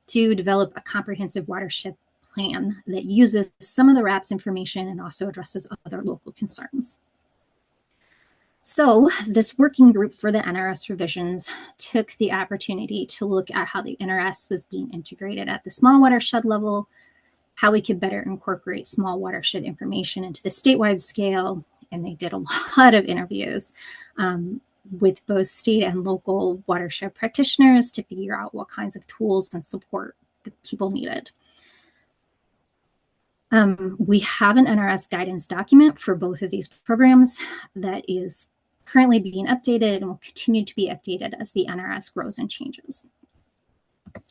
to develop a comprehensive watershed plan that uses some of the RAPS information and also addresses other local concerns. So this working group for the NRS revisions took the opportunity to look at how the NRS was being integrated at the small watershed level, how we could better incorporate small watershed information into the statewide scale. And they did a lot of interviews with both state and local watershed practitioners to figure out what kinds of tools and support that people needed. We have an NRS guidance document for both of these programs that is currently being updated and will continue to be updated as the NRS grows and changes. A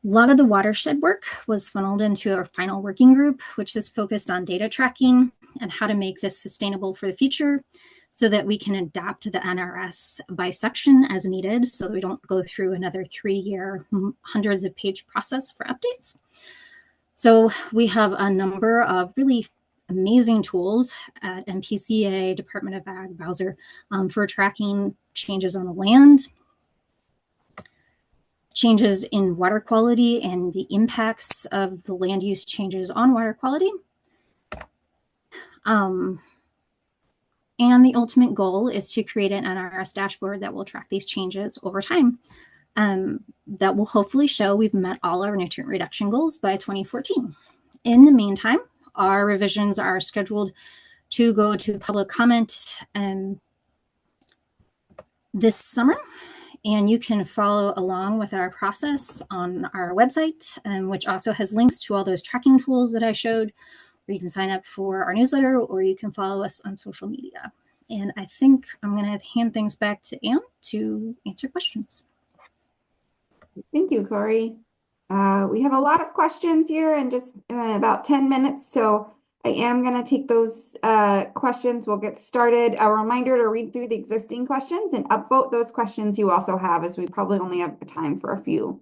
lot of the watershed work was funneled into our final working group, which is focused on data tracking and how to make this sustainable for the future so that we can adapt the NRS by section as needed so that we don't go through another 3-year, hundreds of page process for updates. So we have a number of really amazing tools at MPCA, Department of Ag, Bowser, for tracking changes on the land, changes in water quality and the impacts of the land use changes on water quality. And the ultimate goal is to create an NRS dashboard that will track these changes over time. That will hopefully show we've met all our nutrient reduction goals by 2014. In the meantime, our revisions are scheduled to go to public comment this summer, and you can follow along with our process on our website, which also has links to all those tracking tools that I showed, or you can sign up for our newsletter, or you can follow us on social media. And I think I'm going to hand things back to Anne to answer questions.
Thank you, Corrie. We have a lot of questions here in just about 10 minutes, so I am going to take those questions. We'll get started. A reminder to read through the existing questions and upvote those questions you also have, as we probably only have time for a few.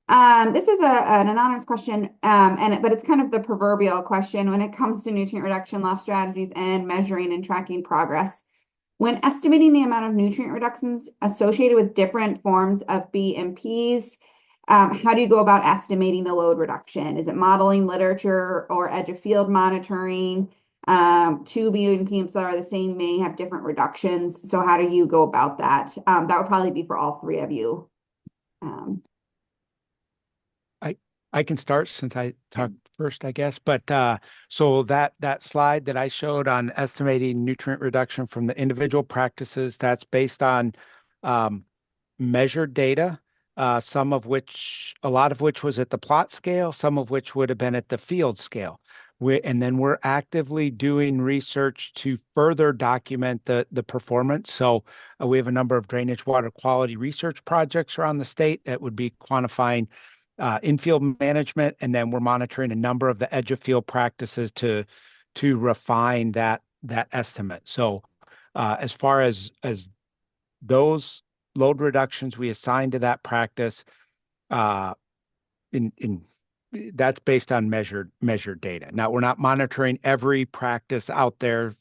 This is an anonymous question, but it's kind of the proverbial question when it comes to nutrient reduction loss strategies and measuring and tracking progress. When estimating the amount of nutrient reductions associated with different forms of BMPs, how do you go about estimating the load reduction? Is it modeling literature or edge of field monitoring? 2 BMPs that are the same may have different reductions. So how do you go about that? That would probably be for all 3 of you.
I can start since I talked first, I guess. But so that slide that I showed on estimating nutrient reduction from the individual practices, that's based on measured data, a lot of which was at the plot scale, some of which would have been at the field scale. And then we're actively doing research to further document the performance. So we have a number of drainage water quality research projects around the state that would be quantifying infield management, and then we're monitoring a number of the edge of field practices to refine that estimate. So as far as those load reductions we assign to that practice, that's based on measured data. Now we're not monitoring every practice out there,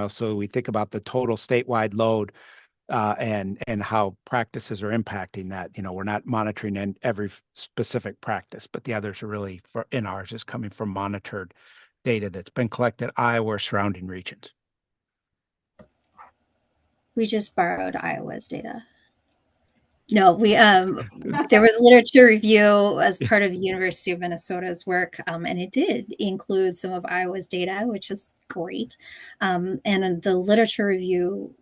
so we think about the total statewide load and how practices are impacting that. We're not monitoring in every specific practice, but the others are really in ours is coming from monitored data that's been collected Iowa or surrounding regions.
We just borrowed Iowa's data. No, there was literature review as part of University of Minnesota's work, and it did include some of Iowa's data, which is great. And the literature review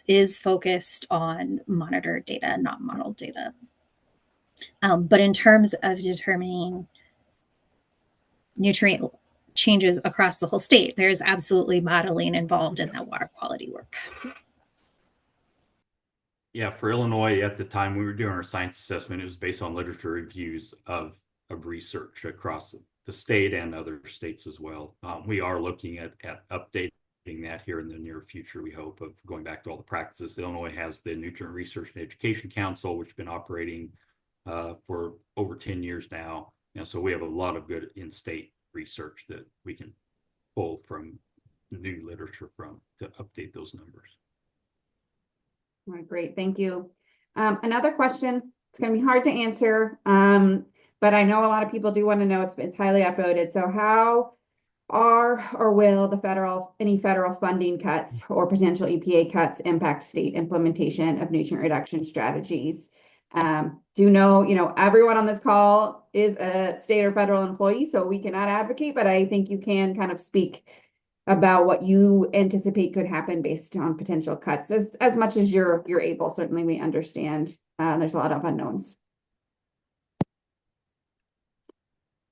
is focused on monitored data, not modeled data. But in terms of determining nutrient changes across the whole state, there's absolutely modeling involved in that water quality work.
Yeah, for Illinois at the time we were doing our science assessment, it was based on literature reviews of research across the state and other states as well. We are looking at updating that here in the near future, we hope, of going back to all the practices. Illinois has the Nutrient Research and Education Council, which has been operating for over 10 years now. So we have a lot of good in-state research that we can pull from new literature from to update those numbers.
All right, great, thank you. Another question, it's going to be hard to answer, but I know a lot of people do want to know, it's highly upvoted. So how are or will any federal funding cuts or potential EPA cuts impact state implementation of nutrient reduction strategies? Do know, everyone on this call is a state or federal employee, so we cannot advocate, but I think you can kind of speak about what you anticipate could happen based on potential cuts as much as you're able. Certainly we understand there's a lot of unknowns.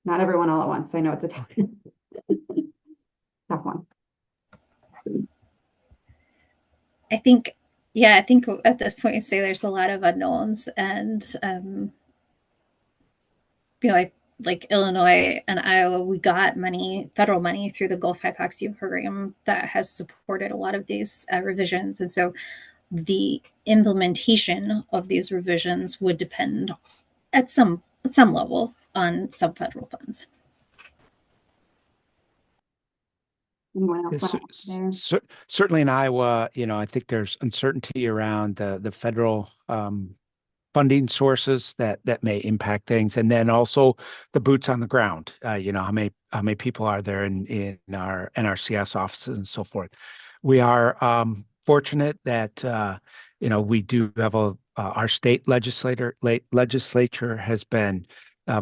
Not everyone all at once. I know it's a tough one.
I think at this point, you say there's a lot of unknowns, and like Illinois and Iowa, we got federal money through the Gulf Hypoxia program that has supported a lot of these revisions, and so the implementation of these revisions would depend at some level on some federal funds.
Anyone else want to
Certainly in Iowa, I think there's uncertainty around the federal funding sources that may impact things, and then also the boots on the ground. How many people are there in our NRCS offices and so forth. We are fortunate that we do have our state legislature has been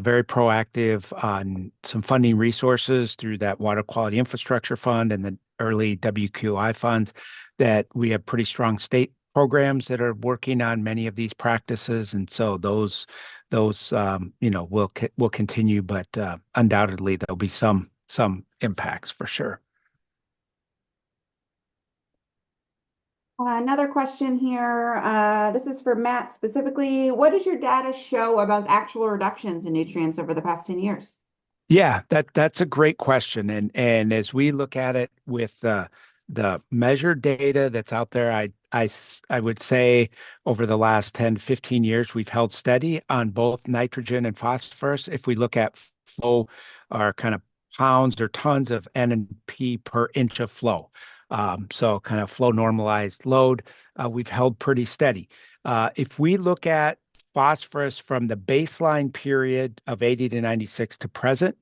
very proactive on some funding resources through that Water Quality Infrastructure Fund and the early WQI funds, that we have pretty strong state programs that are working on many of these practices. And so those will continue, but undoubtedly there'll be some impacts for sure.
Another question here. This is for Matt specifically. What does your data show about actual reductions in nutrients over the past 10 years?
Yeah, that's a great question. And as we look at it with the measured data that's out there, I would say over the last 10 to 15 years, we've held steady on both nitrogen and phosphorus. If we look at flow, our kind of pounds or tons of N and P per inch of flow. So kind of flow normalized load, we've held pretty steady. If we look at phosphorus from the baseline period of 80 to 96 to present,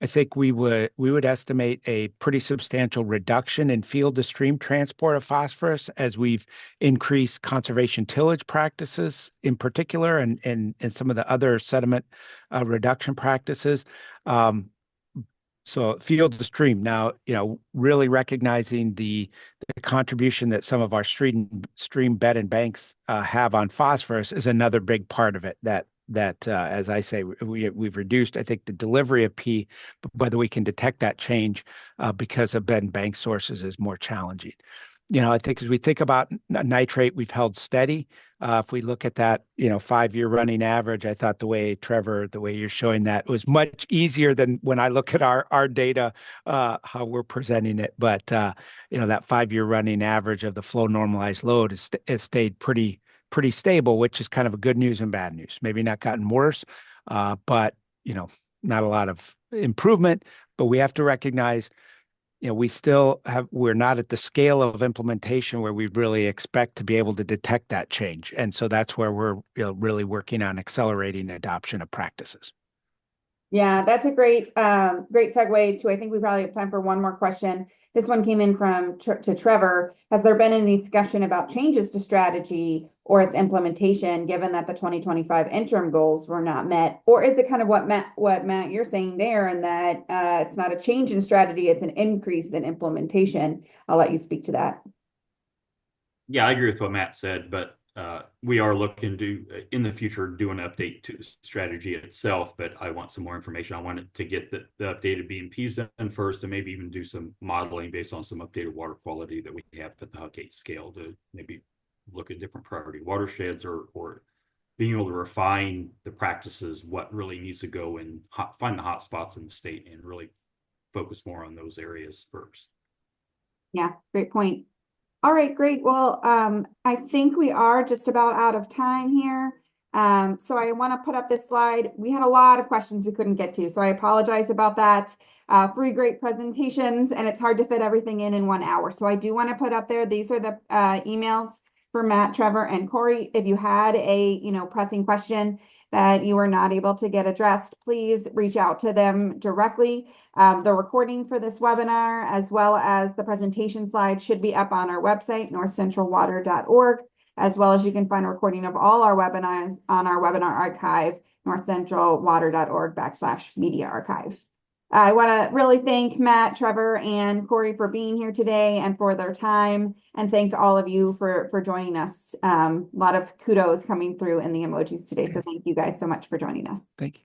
I think we would estimate a pretty substantial reduction in field to stream transport of phosphorus as we've increased conservation tillage practices in particular, and some of the other sediment reduction practices. So field to stream now, really recognizing the contribution that some of our stream bed and banks have on phosphorus is another big part of it. That as I say, we've reduced, I think, the delivery of P, but whether we can detect that change because of bed and bank sources is more challenging. I think as we think about nitrate, we've held steady. If we look at that, 5-year running average, I thought Trevor, the way you're showing that was much easier than when I look at our data, how we're presenting it. But, that 5-year running average of the flow normalized load has stayed pretty stable, which is kind of a good news and bad news. Maybe not gotten worse, but, not a lot of improvement. But we have to recognize we're not at the scale of implementation where we really expect to be able to detect that change. And so that's where we're really working on accelerating adoption of practices.
Yeah, that's a great segue to, I think we probably have time for one more question. This one came in to Trevor. Has there been any discussion about changes to strategy or its implementation, given that the 2025 interim goals were not met? Or is it kind of what Matt, you're saying there, and that it's not a change in strategy, it's an increase in implementation? I'll let you speak to that.
Yeah, I agree with what Matt said, but we are looking to, in the future, do an update to the strategy itself, but I want some more information. I wanted to get the updated BMPs done first, and maybe even do some modeling based on some updated water quality that we have at the Huck 8 scale to maybe look at different priority watersheds or being able to refine the practices, what really needs to go and find the hot spots in the state and really focus more on those areas first.
Yeah, great point. All right, great. Well, I think we are just about out of time here. So I want to put up this slide. We had a lot of questions we couldn't get to, so I apologize about that. 3 great presentations, and it's hard to fit everything in 1 hour. So I do want to put up there, these are the emails for Matt, Trevor, and Corrie. If you had a pressing question that you were not able to get addressed, please reach out to them directly. The recording for this webinar, as well as the presentation slides, should be up on our website, northcentralwater.org, as well as you can find a recording of all our webinars on our webinar archive, northcentralwater.org/media archive. I want to really thank Matt, Trevor, and Corrie for being here today and for their time, and thank all of you for joining us. A lot of kudos coming through in the emojis today, so thank you guys so much for joining us.
Thank you.